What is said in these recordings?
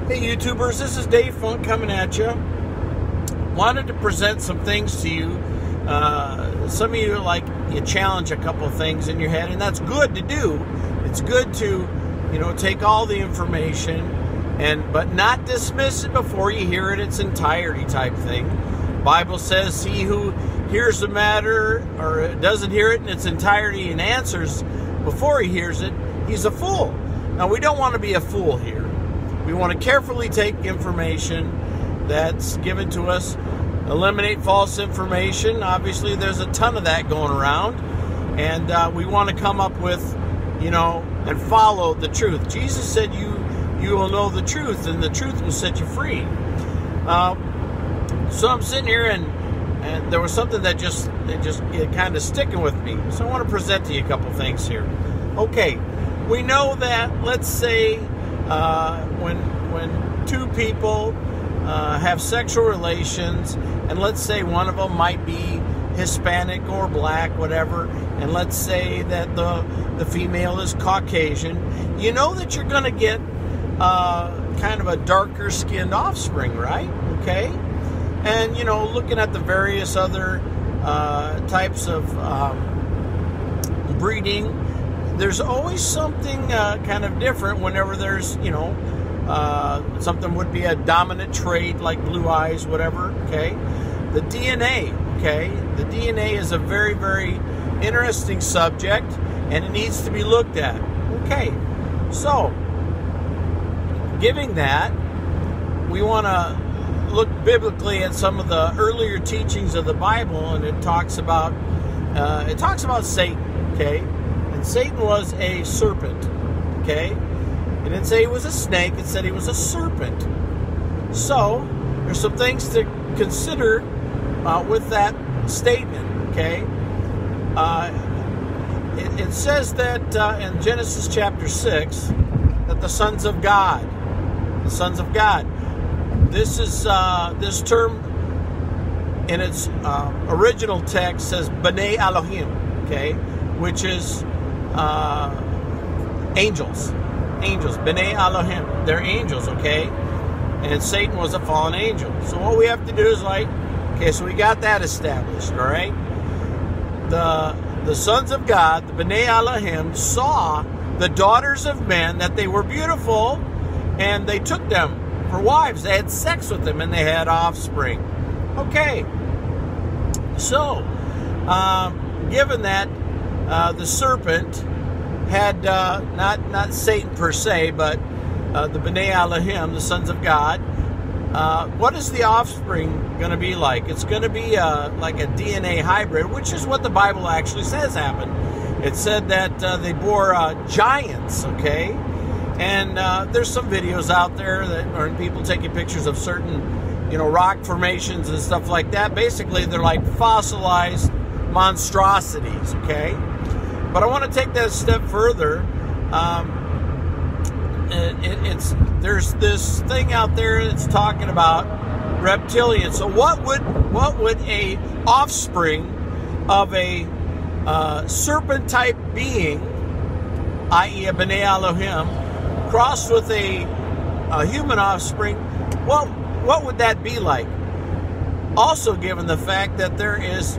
Hey YouTubers, this is Dave Funk coming at you. Wanted to present some things to you. Some of you you challenge a couple of things in your head, and that's good to do. It's good to, take all the information but not dismiss it before you hear it its entirety type thing. Bible says he who hears the matter or doesn't hear it in its entirety and answers before he hears it, he's a fool. Now, we don't want to be a fool here. We want to carefully take information that's given to us, eliminate false information. Obviously, there's a ton of that going around, and we want to come up with, and follow the truth. Jesus said you will know the truth, and the truth will set you free. So I'm sitting here, and there was something that just kind of sticking with me. So I want to present to you a couple things here. Okay, we know that, let's say, when two people have sexual relations, and let's say one of them might be Hispanic or black, whatever, and let's say that the female is Caucasian, you know that you're going to get kind of a darker skinned offspring, right? Okay, and looking at the various other types of breeding, there's always something kind of different whenever there's, something would be a dominant trait like blue eyes, whatever, okay? The DNA, okay? The DNA is a very, very interesting subject, and it needs to be looked at. Okay, so, given that, we want to look biblically at some of the earlier teachings of the Bible, and it talks about Satan, okay? And Satan was a serpent, okay? It didn't say he was a snake, it said he was a serpent. So, there's some things to consider with that statement, okay? It says that in Genesis chapter 6, that the sons of God, this is, this term in its original text says B'nai Elohim, okay? Which is angels, B'nai Elohim, they're angels, okay? And Satan was a fallen angel. So what we have to do is okay, so we got that established, all right? The sons of God, the B'nai Elohim, saw the daughters of men, that they were beautiful, and they took them for wives. They had sex with them, and they had offspring. Okay, so given that the serpent had not Satan per se, but the B'nai Elohim, the sons of God, what is the offspring going to be like? It's going to be like a DNA hybrid, which is what the Bible actually says happened. It said that they bore giants, okay? And there's some videos out there that are people taking pictures of certain, rock formations and stuff like that. Basically, they're like fossilized monstrosities, okay? But I want to take that a step further. There's this thing out there that's talking about reptilians. So what would a offspring of a serpent type being, i.e. a B'nai Elohim, crossed with a human offspring, what would that be like? Also, given the fact that there is,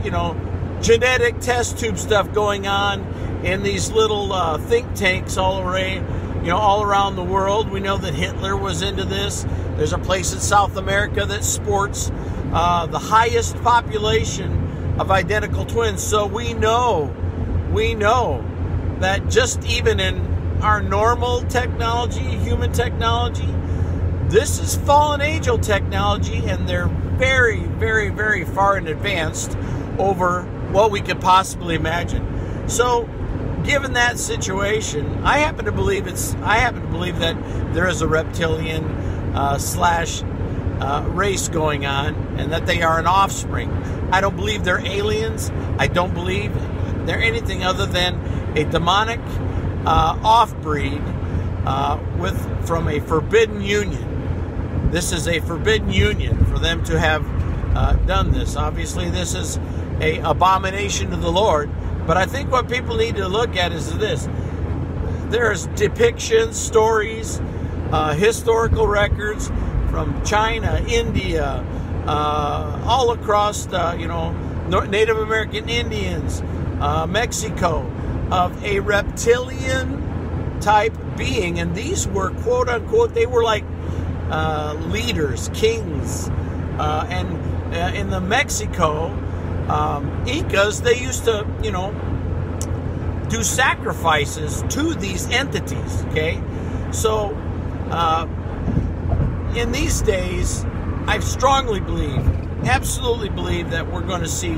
genetic test tube stuff going on in these little think tanks all around the world. We know that Hitler was into this. There's a place in South America that sports the highest population of identical twins. So we know that just even in our normal technology, human technology, this is fallen angel technology, and they're very, very, very far in advanced over what we could possibly imagine. So, given that situation, I happen to believe that there is a reptilian slash race going on, and that they are an offspring. I don't believe they're aliens. I don't believe they're anything other than a demonic off-breed from a forbidden union. This is a forbidden union for them to have done this. Obviously, this is an abomination to the Lord. But I think what people need to look at is this. There's depictions, stories, historical records from China, India, all across, Native American Indians, Mexico, of a reptilian type being. And these were, quote unquote, they were like leaders, kings. And in the Mexico, Incas, they used to, do sacrifices to these entities, okay? So, in these days, I strongly believe, absolutely believe that we're going to see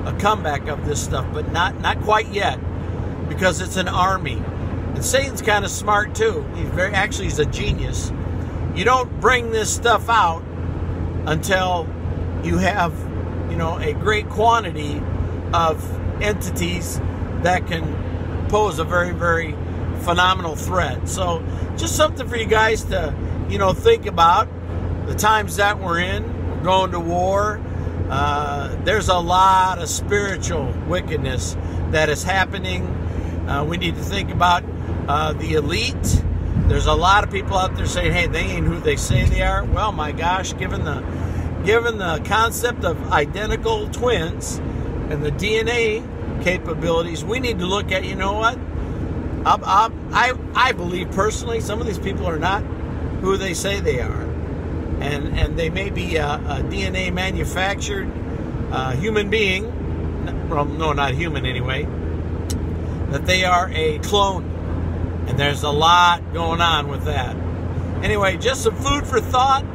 a comeback of this stuff, but not quite yet, because it's an army. And Satan's kind of smart too. He's a genius. You don't bring this stuff out until you have, a great quantity of entities that can pose a very, very phenomenal threat. So just something for you guys to, think about. The times that we're in, we're going to war. There's a lot of spiritual wickedness that is happening. We need to think about the elite. There's a lot of people out there saying, hey, they ain't who they say they are. Well, my gosh, given the concept of identical twins and the DNA capabilities, we need to look at, what? I believe personally some of these people are not who they say they are. And they may be a DNA manufactured human being. Well, no, not human anyway. That they are a clone. And there's a lot going on with that. Anyway, just some food for thought.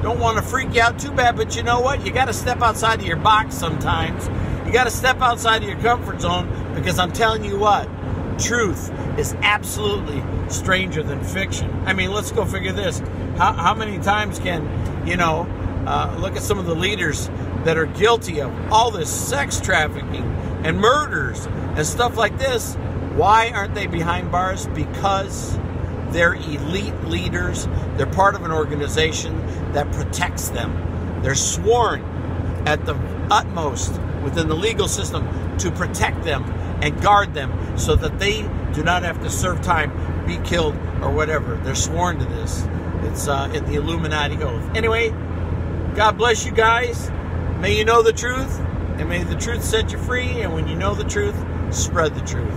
Don't want to freak you out too bad, but you know what? You got to step outside of your box sometimes. You got to step outside of your comfort zone, because I'm telling you what, truth is absolutely stranger than fiction. I mean, let's go figure this. How many times can, look at some of the leaders that are guilty of all this sex trafficking and murders and stuff like this. Why aren't they behind bars? Because they're elite leaders. They're part of an organization that protects them. They're sworn at the utmost within the legal system to protect them and guard them so that they do not have to serve time, be killed, or whatever. They're sworn to this. It's in the Illuminati oath. Anyway, God bless you guys. May you know the truth, and may the truth set you free. And when you know the truth, spread the truth.